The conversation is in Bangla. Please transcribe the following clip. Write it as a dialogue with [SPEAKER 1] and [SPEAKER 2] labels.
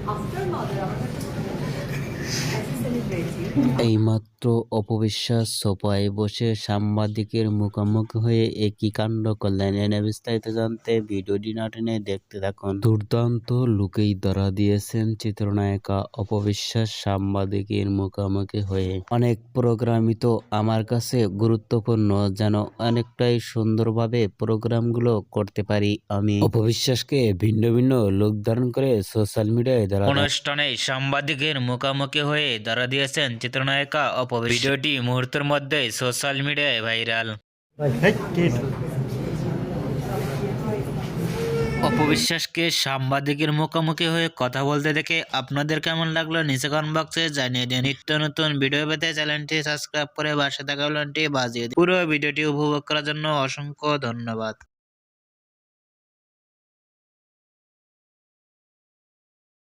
[SPEAKER 1] After mother, our as a celebrity.
[SPEAKER 2] এইমাত্র অপবিশ্বাস সোফায় বসে সাংবাদিকের মুখোমুখি হয়ে একই কাণ্ড করলেন। এনে বিস্তারিত জানতে ভিডিওটি না টেনে দেখতে থাকুন। দুর্দান্ত লুকেই ধরা দিয়েছেন চিত্রনায়িকা অপবিশ্বাস সাংবাদিকের মুখোমুখি হয়ে। অনেক প্রোগ্রামই তো আমার কাছে গুরুত্বপূর্ণ, যেন অনেকটাই সুন্দরভাবে প্রোগ্রামগুলো করতে পারি আমি। অপবিশ্বাসকে ভিন্ন ভিন্ন লুক ধারণ করে সোশ্যাল মিডিয়ায় ধরা দেন।
[SPEAKER 3] অনুষ্ঠানে সাংবাদিকের মুখোমুখি হয়ে ধরা দিয়েছেন চিত্রনায়িকা অপবিশ্বাস। ভিডিওটি মুহূর্তের মধ্যে সোশ্যাল মিডিয়ায় ভাইরাল। অপবিশ্বাসকে সাংবাদিকের মুখোমুখি হয়ে কথা বলতে দেখে আপনাদের কেমন লাগলো নিচে কমেন্ট বক্সে জানিয়ে দিন। নিত্য নতুন ভিডিও পেতে চ্যানেলটি সাবস্ক্রাইব করে পাশে থাকা বেলটি বাজিয়ে দিন। পুরো ভিডিওটি উপভোগ করার জন্য অসংখ্য ধন্যবাদ।